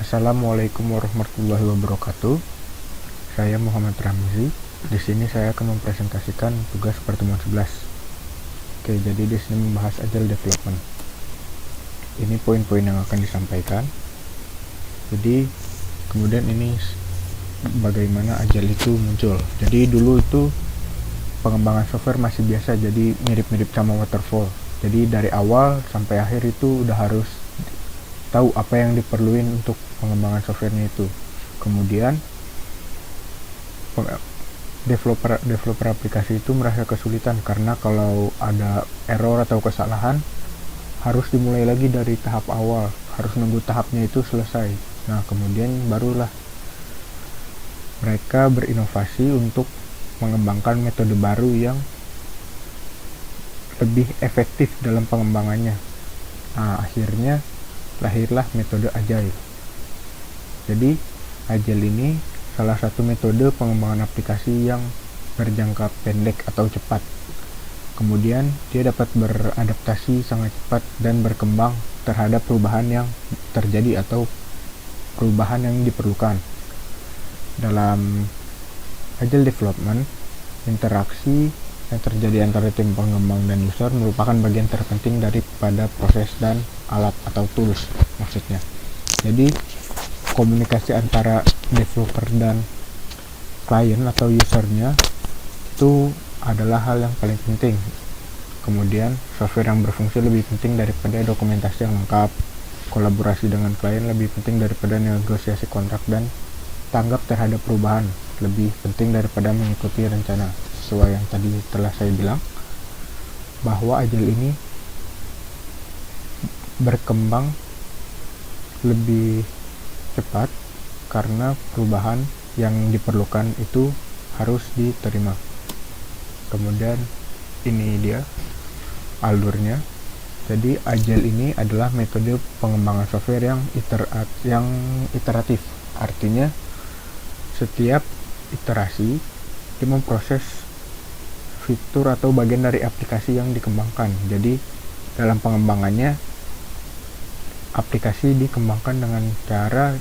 Assalamualaikum warahmatullahi wabarakatuh. Saya Muhammad Ramzi. Di sini saya akan mempresentasikan tugas pertemuan 11. Oke, jadi di sini membahas Agile Development. Ini poin-poin yang akan disampaikan. Jadi, kemudian ini bagaimana Agile itu muncul. Jadi dulu itu pengembangan software masih biasa, jadi mirip-mirip sama waterfall. Jadi dari awal sampai akhir itu udah harus tahu apa yang diperluin untuk pengembangan softwarenya itu. Kemudian developer aplikasi itu merasa kesulitan karena kalau ada error atau kesalahan harus dimulai lagi dari tahap awal, harus nunggu tahapnya itu selesai. Nah, kemudian barulah mereka berinovasi untuk mengembangkan metode baru yang lebih efektif dalam pengembangannya. Nah, akhirnya lahirlah metode Agile. Jadi, Agile ini salah satu metode pengembangan aplikasi yang berjangka pendek atau cepat. Kemudian, dia dapat beradaptasi sangat cepat dan berkembang terhadap perubahan yang terjadi atau perubahan yang diperlukan. Dalam Agile Development, interaksi yang terjadi antara tim pengembang dan user merupakan bagian terpenting daripada proses dan alat atau tools maksudnya. Jadi komunikasi antara developer dan klien atau usernya itu adalah hal yang paling penting. Kemudian software yang berfungsi lebih penting daripada dokumentasi yang lengkap. Kolaborasi dengan klien lebih penting daripada negosiasi kontrak, dan tanggap terhadap perubahan lebih penting daripada mengikuti rencana. Sesuai yang tadi telah saya bilang, bahwa Agile ini berkembang lebih cepat karena perubahan yang diperlukan itu harus diterima. Kemudian ini dia alurnya. Jadi Agile ini adalah metode pengembangan software yang iteratif. Artinya setiap iterasi dia memproses fitur atau bagian dari aplikasi yang dikembangkan. Jadi dalam pengembangannya aplikasi dikembangkan dengan cara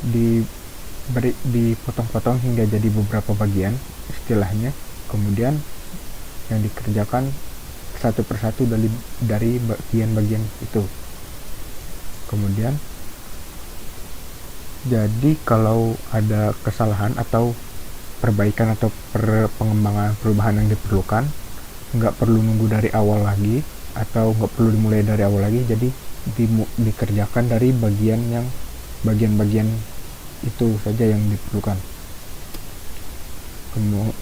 dipotong-potong hingga jadi beberapa bagian istilahnya. Kemudian yang dikerjakan satu persatu dari bagian-bagian itu. Kemudian jadi kalau ada kesalahan atau perbaikan atau pengembangan perubahan yang diperlukan, nggak perlu nunggu dari awal lagi atau nggak perlu dimulai dari awal lagi. Jadi dikerjakan dari bagian-bagian itu saja yang diperlukan.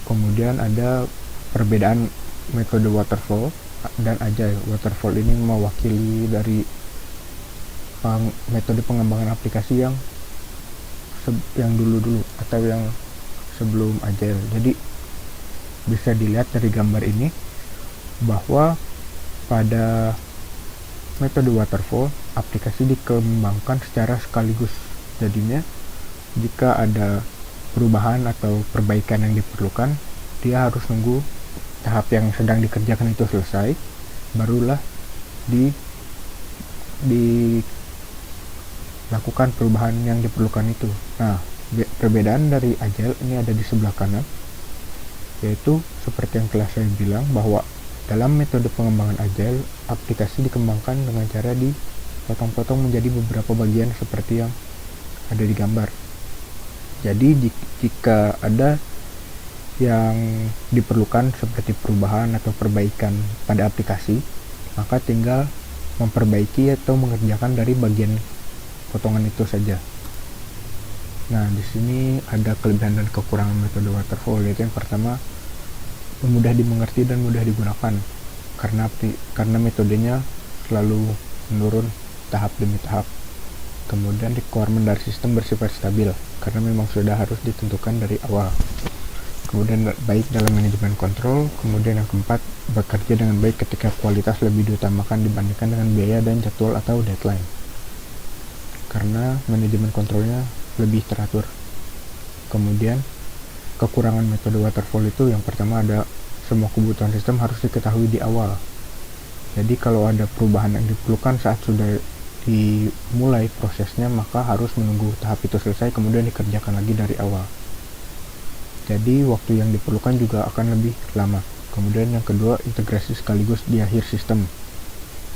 Kemudian ada perbedaan metode waterfall dan Agile. Waterfall ini mewakili dari metode pengembangan aplikasi yang dulu-dulu atau yang sebelum Agile. Jadi bisa dilihat dari gambar ini bahwa pada metode waterfall aplikasi dikembangkan secara sekaligus. Jadinya jika ada perubahan atau perbaikan yang diperlukan, dia harus nunggu tahap yang sedang dikerjakan itu selesai, barulah dilakukan perubahan yang diperlukan itu. Nah, perbedaan dari Agile ini ada di sebelah kanan, yaitu seperti yang telah saya bilang bahwa dalam metode pengembangan Agile, aplikasi dikembangkan dengan cara dipotong-potong menjadi beberapa bagian seperti yang ada di gambar. Jadi jika ada yang diperlukan seperti perubahan atau perbaikan pada aplikasi, maka tinggal memperbaiki atau mengerjakan dari bagian potongan itu saja. Nah, di sini ada kelebihan dan kekurangan metode waterfall, yaitu yang pertama, mudah dimengerti dan mudah digunakan karena metodenya selalu menurun tahap demi tahap. Kemudian requirement dari sistem bersifat stabil karena memang sudah harus ditentukan dari awal. Kemudian baik dalam manajemen kontrol. Kemudian yang keempat, bekerja dengan baik ketika kualitas lebih diutamakan dibandingkan dengan biaya dan jadwal atau deadline, karena manajemen kontrolnya lebih teratur. Kemudian kekurangan metode waterfall itu yang pertama ada semua kebutuhan sistem harus diketahui di awal. Jadi kalau ada perubahan yang diperlukan saat sudah dimulai prosesnya, maka harus menunggu tahap itu selesai kemudian dikerjakan lagi dari awal. Jadi waktu yang diperlukan juga akan lebih lama. Kemudian yang kedua, integrasi sekaligus di akhir sistem.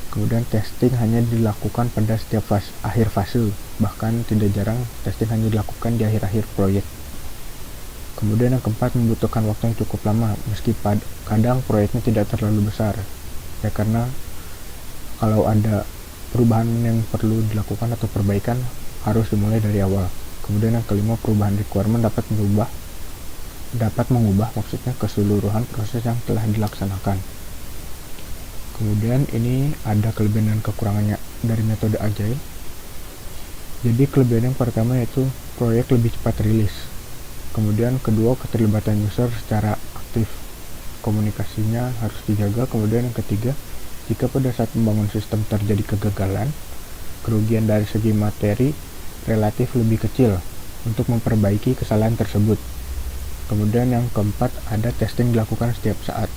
Kemudian testing hanya dilakukan pada setiap akhir fase, bahkan tidak jarang testing hanya dilakukan di akhir-akhir proyek. Kemudian yang keempat, membutuhkan waktu yang cukup lama, meski kadang proyeknya tidak terlalu besar. Ya karena kalau ada perubahan yang perlu dilakukan atau perbaikan harus dimulai dari awal. Kemudian yang kelima, perubahan requirement dapat mengubah maksudnya keseluruhan proses yang telah dilaksanakan. Kemudian ini ada kelebihan dan kekurangannya dari metode Agile. Jadi kelebihan yang pertama yaitu proyek lebih cepat rilis. Kemudian kedua, keterlibatan user secara aktif. Komunikasinya harus dijaga. Kemudian yang ketiga, jika pada saat membangun sistem terjadi kegagalan, kerugian dari segi materi relatif lebih kecil untuk memperbaiki kesalahan tersebut. Kemudian yang keempat, ada testing dilakukan setiap saat.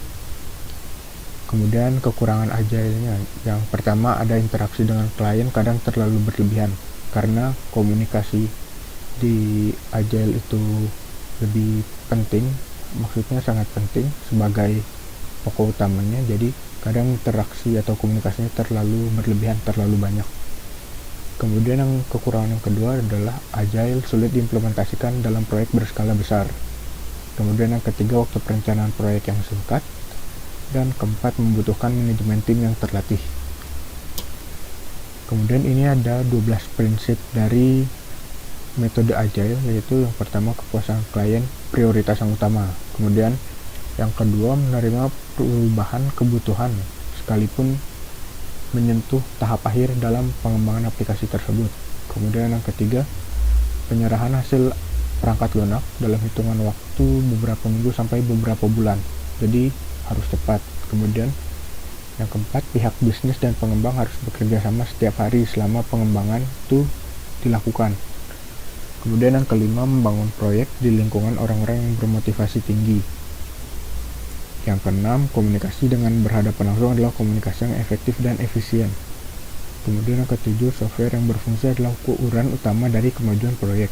Kemudian kekurangan Agile-nya, yang pertama ada interaksi dengan klien kadang terlalu berlebihan, karena komunikasi di Agile itu lebih penting, maksudnya sangat penting sebagai pokok utamanya, jadi kadang interaksi atau komunikasinya terlalu berlebihan, terlalu banyak. Kemudian yang kekurangan yang kedua adalah Agile sulit diimplementasikan dalam proyek berskala besar. Kemudian yang ketiga, waktu perencanaan proyek yang singkat. Dan keempat, membutuhkan manajemen tim yang terlatih. Kemudian ini ada 12 prinsip dari metode Agile, yaitu yang pertama, kepuasan klien prioritas yang utama. Kemudian yang kedua, menerima perubahan kebutuhan sekalipun menyentuh tahap akhir dalam pengembangan aplikasi tersebut. Kemudian yang ketiga, penyerahan hasil perangkat lunak dalam hitungan waktu beberapa minggu sampai beberapa bulan. Jadi harus cepat. Kemudian yang keempat, pihak bisnis dan pengembang harus bekerja sama setiap hari selama pengembangan itu dilakukan. Kemudian yang kelima, membangun proyek di lingkungan orang-orang yang bermotivasi tinggi. Yang keenam, komunikasi dengan berhadapan langsung adalah komunikasi yang efektif dan efisien. Kemudian yang ketujuh, software yang berfungsi adalah ukuran utama dari kemajuan proyek.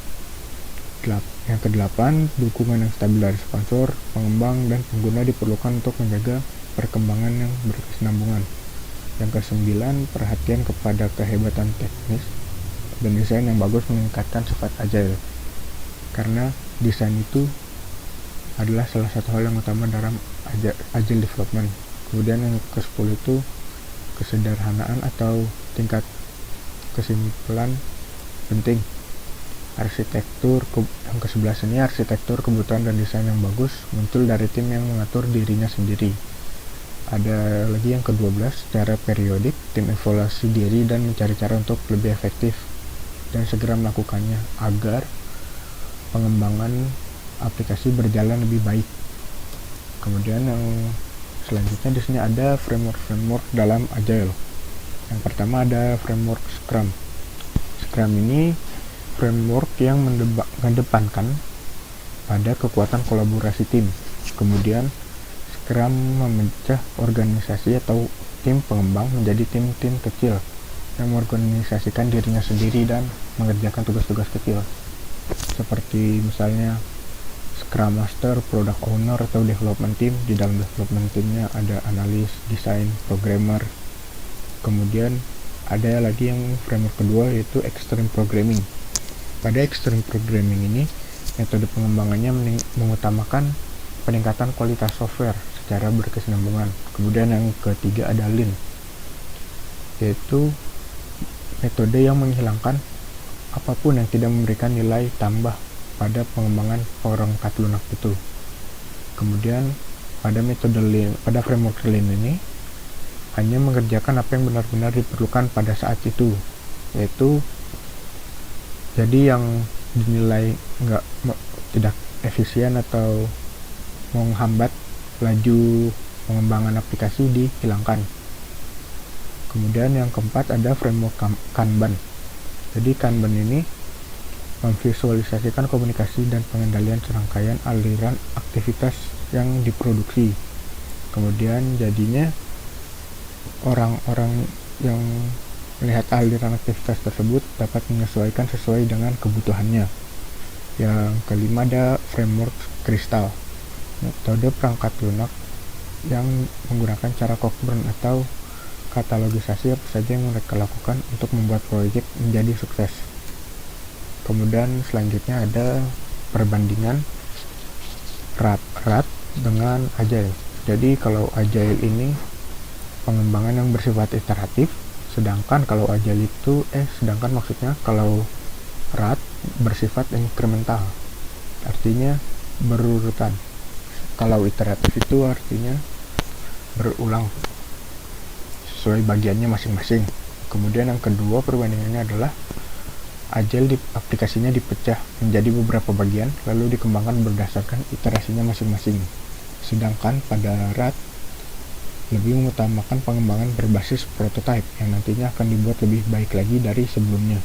Yang kedelapan, dukungan yang stabil dari sponsor, pengembang, dan pengguna diperlukan untuk menjaga perkembangan yang berkesinambungan. Yang kesembilan, perhatian kepada kehebatan teknis dan desain yang bagus meningkatkan sifat Agile. Karena desain itu adalah salah satu hal yang utama dalam Agile development. Kemudian yang ke-10 itu kesederhanaan atau tingkat kesimpulan penting. Arsitektur yang ke-11 ini, arsitektur kebutuhan dan desain yang bagus muncul dari tim yang mengatur dirinya sendiri. Ada lagi yang ke-12, secara periodik tim evaluasi diri dan mencari cara untuk lebih efektif dan segera melakukannya agar pengembangan aplikasi berjalan lebih baik. Kemudian yang selanjutnya di sini ada framework dalam Agile. Yang pertama ada framework Scrum. Scrum ini framework yang mengedepankan pada kekuatan kolaborasi tim. Kemudian Scrum memecah organisasi atau tim pengembang menjadi tim-tim kecil yang mengorganisasikan dirinya sendiri dan mengerjakan tugas-tugas kecil. Seperti misalnya Scrum Master, Product Owner, atau Development Team. Di dalam Development Teamnya ada analis, desain, programmer. Kemudian ada lagi yang framework kedua yaitu Extreme Programming. Pada Extreme Programming ini, metode pengembangannya mengutamakan peningkatan kualitas software secara berkesinambungan. Kemudian yang ketiga ada Lean, yaitu metode yang menghilangkan apapun yang tidak memberikan nilai tambah pada pengembangan perangkat lunak itu. Kemudian pada metode Lean, pada framework Lean ini hanya mengerjakan apa yang benar-benar diperlukan pada saat itu, yaitu jadi yang dinilai tidak efisien atau menghambat laju pengembangan aplikasi dihilangkan. Kemudian yang keempat ada framework Kanban. Jadi Kanban ini memvisualisasikan komunikasi dan pengendalian serangkaian aliran aktivitas yang diproduksi. Kemudian jadinya orang-orang yang Melihat aliran aktivitas tersebut dapat menyesuaikan sesuai dengan kebutuhannya. Yang kelima ada framework kristal, metode perangkat lunak yang menggunakan cara Cockburn atau katalogisasi apa saja yang mereka lakukan untuk membuat proyek menjadi sukses. Kemudian selanjutnya ada perbandingan RAT dengan Agile. Jadi kalau Agile ini pengembangan yang bersifat iteratif, sedangkan kalau RAT bersifat inkremental, artinya berurutan. Kalau iteratif itu artinya berulang sesuai bagiannya masing-masing. Kemudian yang kedua perbandingannya adalah Agile aplikasinya dipecah menjadi beberapa bagian lalu dikembangkan berdasarkan iterasinya masing-masing. Sedangkan pada RAT lebih mengutamakan pengembangan berbasis prototype yang nantinya akan dibuat lebih baik lagi dari sebelumnya.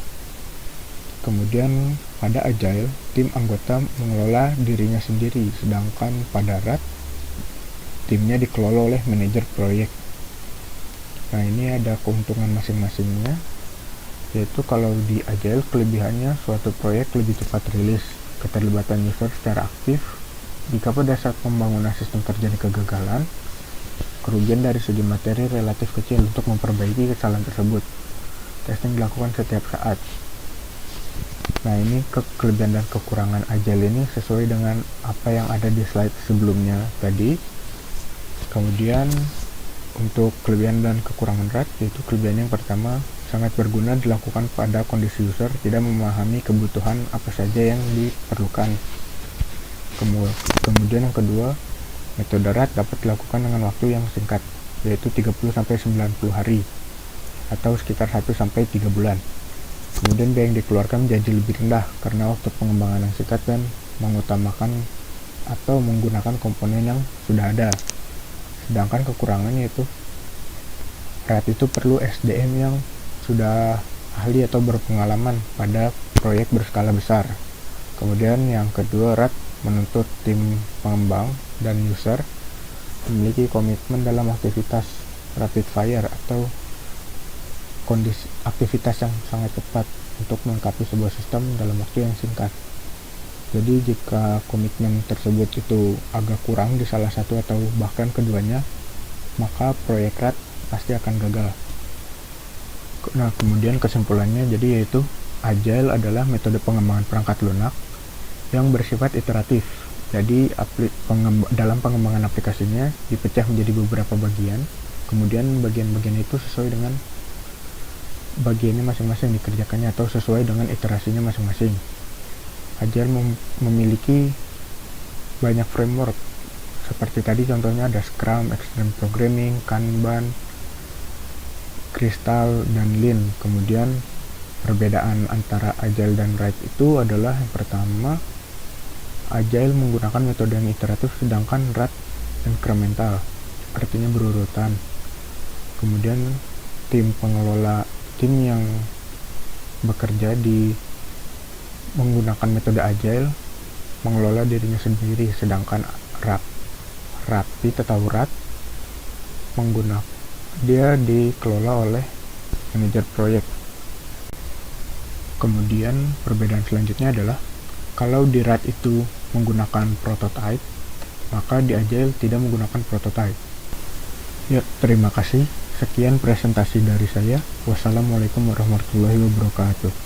Kemudian pada Agile, tim anggota mengelola dirinya sendiri, sedangkan pada RAT, timnya dikelola oleh manajer proyek. Nah, ini ada keuntungan masing-masingnya, yaitu kalau di Agile kelebihannya suatu proyek lebih cepat rilis, keterlibatan user secara aktif, jika pada saat pembangunan sistem terjadi kegagalan, kerugian dari segi materi relatif kecil untuk memperbaiki kesalahan tersebut. Testing dilakukan setiap saat. Nah, ini kelebihan dan kekurangan Agile ini sesuai dengan apa yang ada di slide sebelumnya tadi. Kemudian untuk kelebihan dan kekurangan RAT, yaitu kelebihan yang pertama sangat berguna dilakukan pada kondisi user tidak memahami kebutuhan apa saja yang diperlukan. Kemudian yang kedua, metode RAT dapat dilakukan dengan waktu yang singkat, yaitu 30-90 hari atau sekitar 1-3 bulan. Kemudian biaya yang dikeluarkan menjadi lebih rendah karena waktu pengembangan yang singkat dan mengutamakan atau menggunakan komponen yang sudah ada. Sedangkan kekurangannya itu RAT itu perlu SDM yang sudah ahli atau berpengalaman pada proyek berskala besar. Kemudian yang kedua, RAT menuntut tim pengembang dan user memiliki komitmen dalam aktivitas rapid fire atau kondisi aktivitas yang sangat cepat untuk melengkapi sebuah sistem dalam waktu yang singkat. Jadi jika komitmen tersebut itu agak kurang di salah satu atau bahkan keduanya, maka proyek RAT pasti akan gagal. Nah, kemudian kesimpulannya yaitu Agile adalah metode pengembangan perangkat lunak yang bersifat iteratif. Jadi dalam pengembangan aplikasinya dipecah menjadi beberapa bagian, kemudian bagian-bagian itu sesuai dengan bagiannya masing-masing dikerjakannya atau sesuai dengan iterasinya masing-masing. Agile memiliki banyak framework seperti tadi contohnya ada Scrum, Extreme Programming, Kanban, Crystal, dan Lean. Kemudian perbedaan antara Agile dan RAT itu adalah yang pertama, Agile menggunakan metode yang iteratif sedangkan RAT incremental, artinya berurutan. Kemudian tim yang bekerja menggunakan metode Agile mengelola dirinya sendiri, sedangkan RAT dia dikelola oleh manajer proyek. Kemudian perbedaan selanjutnya adalah kalau di RAT itu menggunakan prototype, maka di Agile tidak menggunakan prototype. Ya, terima kasih. Sekian presentasi dari saya. Wassalamualaikum warahmatullahi wabarakatuh.